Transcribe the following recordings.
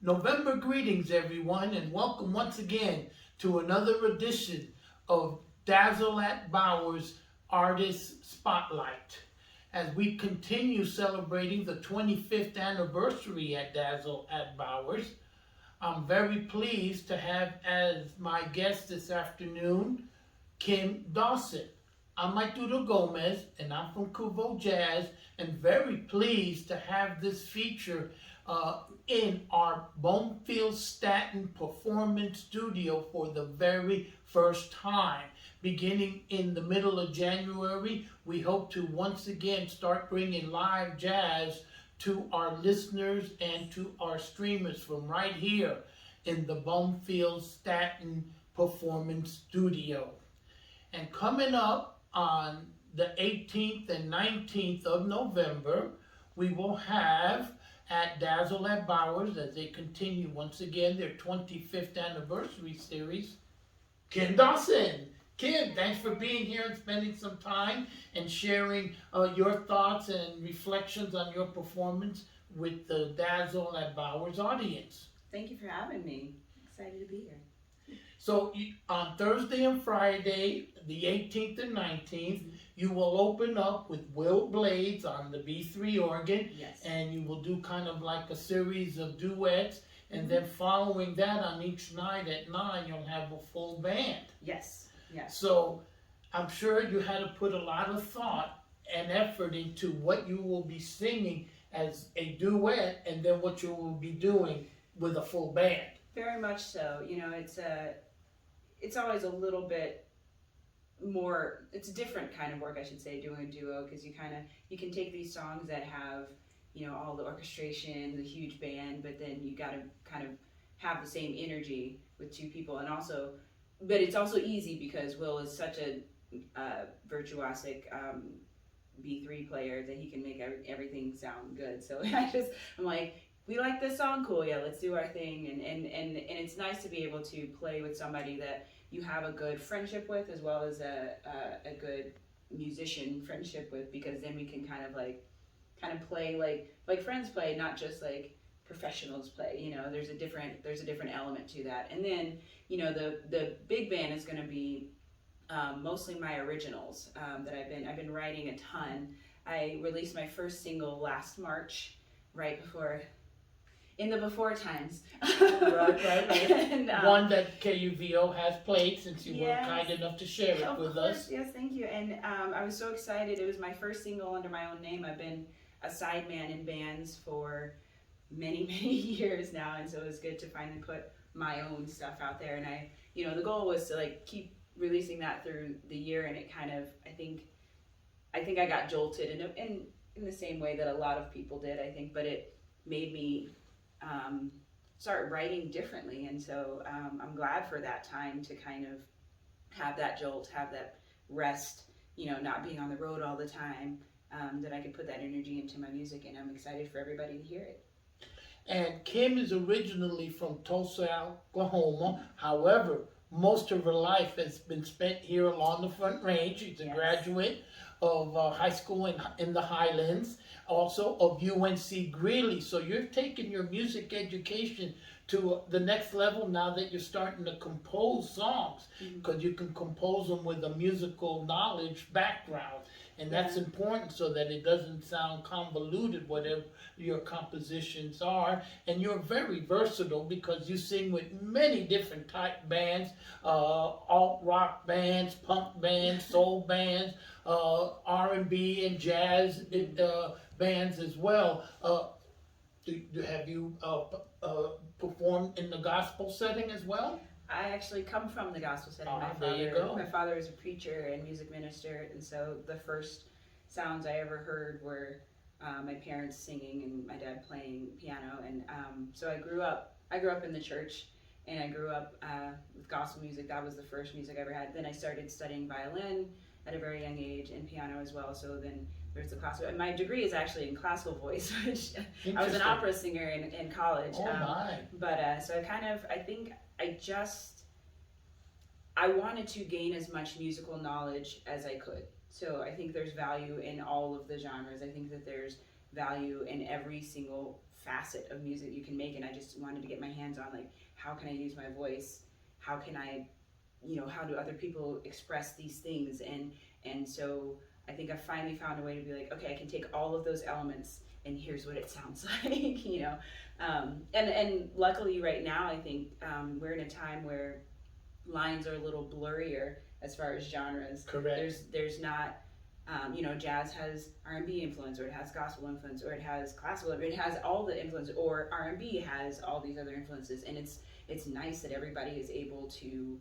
November greetings, everyone, and welcome once again to another edition of Dazzle Baur's Artist Spotlight. As we continue celebrating the 25th anniversary at Dazzle Baur's, I'm very pleased to have as my guest this afternoon, Kim Dawson. I'm Arturo Gómez, and I'm from KUVO Jazz, and very pleased to have this feature in our Bonefield Staten Performance Studio for the very first time. Beginning in the middle of January, we hope to once again start bringing live jazz to our listeners and to our streamers from right here in the Bonefield Staten Performance Studio. And coming up on the 18th and 19th of November, we will have at Dazzle Baur's, as they continue once again their 25th anniversary series, Kim Dawson. Kim, thanks for being here and spending some time and sharing your thoughts and reflections on your performance with the Dazzle Baur's audience. Thank you for having me. Excited to be here. So on Thursday and Friday, the 18th and 19th, you will open up with Wil Blades on the B3 organ, Yes. and you will do kind of like a series of duets, and then following that on each night at 9, you'll have a full band. Yes. Yes. So I'm sure you had to put a lot of thought and effort into what you will be singing as a duet, and then what you will be doing with a full band. Very much so. You know, it's always a little bit more, it's a different kind of work, I should say, doing a duo, because you can take these songs that have, you know, all the orchestration, the huge band, but then you got to kind of have the same energy with two people. And also, but it's also easy because Wil is such a virtuosic B3 player that he can make everything sound good. So I'm like, we like this song, cool, yeah, let's do our thing. And it's nice to be able to play with somebody that you have a good friendship with, as well as a good musician friendship with, because then we can kind of play like friends play, not just like professionals play. You know, there's a different element to that. And then, you know, the big band is going to be mostly my originals that I've been writing a ton. I released my first single last March, right before, in the before times. Right. And, one that KUVO has played, since you Yes. were kind enough to share it with us. Yes, thank you. And I was so excited. It was my first single under my own name. I've been a sideman in bands for many, many years now, and so it was good to finally put my own stuff out there. And the goal was to like keep releasing that through the year, and it kind of, I think I got jolted in the same way that a lot of people did, I think, but it made me start writing differently. And so I'm glad for that time to kind of have that jolt, have that rest, you know, not being on the road all the time, that I could put that energy into my music, and I'm excited for everybody to hear it. And Kim is originally from Tulsa, Oklahoma. However, most of her life has been spent here along the Front Range. She's a Yes. graduate of high school in the Highlands, also of UNC Greeley. So you're taking your music education to the next level now that you're starting to compose songs, because you can compose them with a musical knowledge background. And that's important so that it doesn't sound convoluted, whatever your compositions are. And you're very versatile because you sing with many different type bands, alt-rock bands, punk bands, soul bands, R&B and jazz bands as well. Have you performed in the gospel setting as well? I actually come from the gospel setting. My father was a preacher and music minister, and so the first sounds I ever heard were my parents singing and my dad playing piano. And so I grew up in the church, and I grew up with gospel music. That was the first music I ever had. Then I started studying violin at a very young age, and piano as well. So then there's the classical. And my degree is actually in classical voice, which I was an opera singer in college. Oh my! But so I wanted to gain as much musical knowledge as I could. So I think there's value in all of the genres. I think that there's value in every single facet of music you can make, and I just wanted to get my hands on, like, how can I use my voice? How can I, how do other people express these things? And so I think I finally found a way to be like, okay, I can take all of those elements and here's what it sounds like, and luckily right now, I think we're in a time where lines are a little blurrier as far as genres. Correct. There's not, jazz has R&B influence, or it has gospel influence, or it has classical, or it has all the influence, or R&B has all these other influences, and it's nice that everybody is able to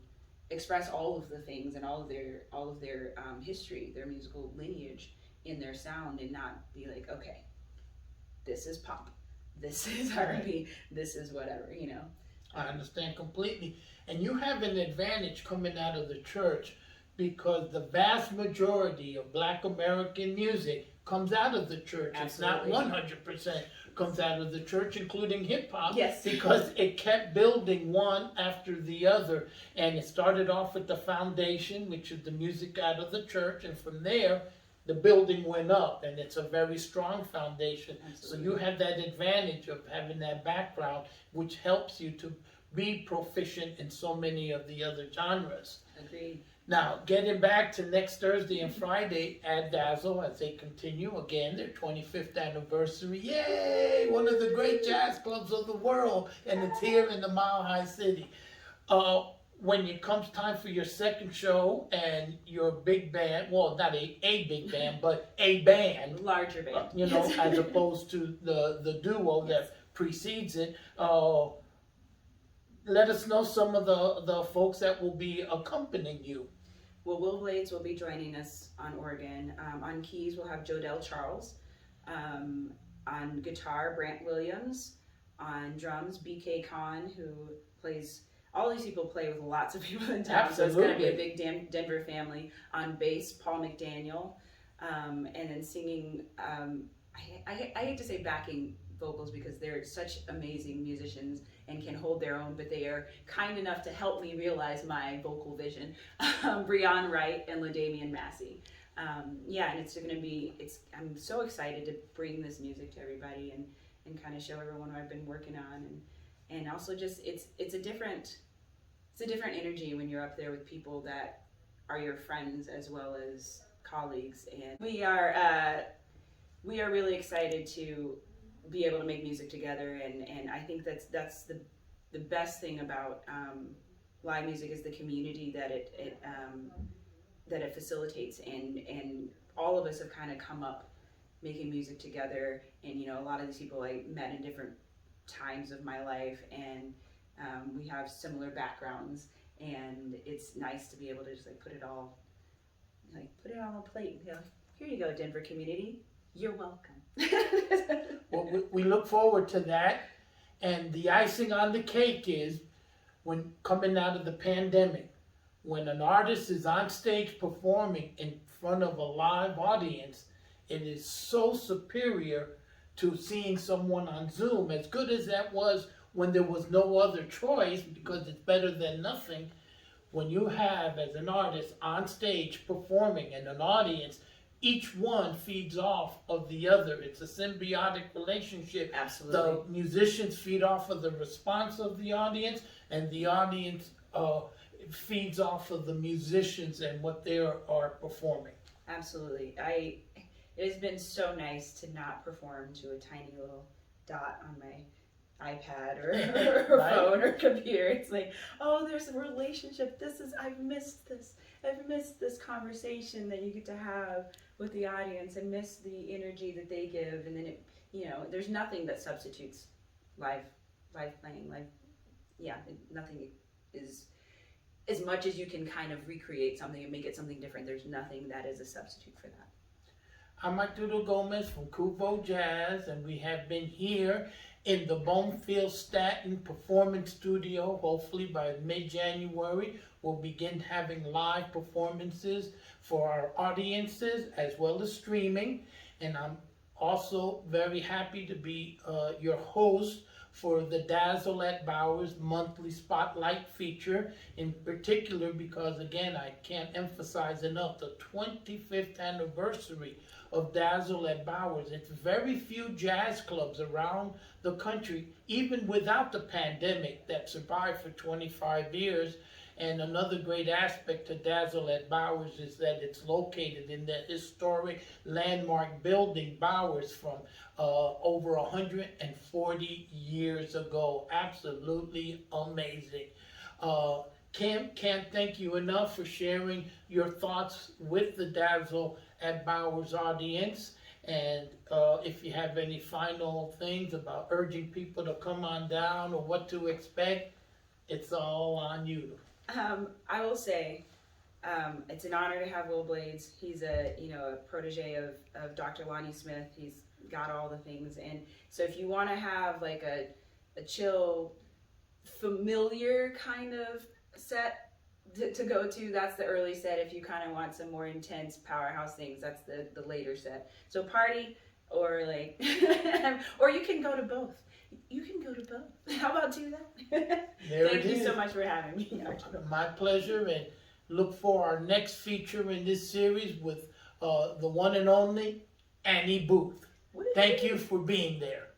express all of the things and all of their history, their musical lineage in their sound, and not be like, okay, this is pop, this is R&B, this is whatever, I understand completely. And you have an advantage coming out of the church, because the vast majority of Black American music comes out of the church. Absolutely. It's not 100% comes out of the church, including hip hop. Yes. Because it kept building one after the other. And it started off with the foundation, which is the music out of the church. And from there, the building went up. And it's a very strong foundation. Absolutely. So you have that advantage of having that background, which helps you to be proficient in so many of the other genres. Agreed. Now, getting back to next Thursday and Friday at Dazzle, as they continue, again, their 25th anniversary. Yay! One of the great jazz clubs of the world, and it's here in the Mile High City. When it comes time for your second show and your big band, well, not a big band, but a band. Larger band. As opposed to the duo that precedes it. Let us know some of the folks that will be accompanying you. Well, Wil Blades will be joining us on organ. On keys, we'll have Jodelle Charles. On guitar, Brant Williams. On drums, BK Khan, who plays, all these people play with lots of people in town, so it's going to be a big Denver family. On bass, Paul McDaniel. And then singing, I hate to say backing vocals because they're such amazing musicians and can hold their own, but they are kind enough to help me realize my vocal vision. Breon Wright and LaDamian Massey. And it's going to be, I'm so excited to bring this music to everybody and kind of show everyone what I've been working on, and also just it's a different energy when you're up there with people that are your friends as well as colleagues, and we are really excited to be able to make music together, and I think that's the best thing about live music is the community that it facilitates, and all of us have kind of come up making music together, and a lot of these people I met in different times of my life, and we have similar backgrounds, and it's nice to be able to just put it all on a plate. Here you go, Denver community. You're welcome. Well, we look forward to that. And the icing on the cake is when coming out of the pandemic, when an artist is on stage performing in front of a live audience, it is so superior to seeing someone on Zoom. As good as that was when there was no other choice, because it's better than nothing, when you have, as an artist, on stage performing and an audience, each one feeds off of the other. It's a symbiotic relationship. Absolutely. The musicians feed off of the response of the audience, and the audience feeds off of the musicians and what they are performing. Absolutely. It has been so nice to not perform to a tiny little dot on my iPad or Right. phone or computer. It's like, oh, there's a relationship. I've missed this. I've missed this conversation that you get to have with the audience. I miss the energy that they give, and then there's nothing that substitutes live playing. Nothing is, as much as you can kind of recreate something and make it something different, there's nothing that is a substitute for that. I'm Arturo Gómez from KUVO Jazz, and we have been here in the Bonefield Staten Performance Studio. Hopefully by mid-January, we'll begin having live performances for our audiences as well as streaming. And I'm also very happy to be your host for the Dazzle Baur's monthly spotlight feature, in particular because, again, I can't emphasize enough the 25th anniversary of Dazzle Baur's. It's very few jazz clubs around the country, even without the pandemic, that survived for 25 years. And another great aspect to Dazzle Baur's is that it's located in the historic landmark building Baur's from over 140 years ago. Absolutely amazing. Kim, can't thank you enough for sharing your thoughts with the Dazzle Baur's audience. And if you have any final things about urging people to come on down or what to expect, it's all on you. I will say, it's an honor to have Wil Blades. He's a protege of Dr. Lonnie Smith. He's got all the things, and so if you want to have like a chill, familiar kind of set to go to, that's the early set. If you kind of want some more intense powerhouse things, that's the later set. So party, or like, or you can go to both. You can go to both. How about do that? Thank you so much for having me. My pleasure, and look for our next feature in this series with the one and only Annie Booth. Thank you for being there.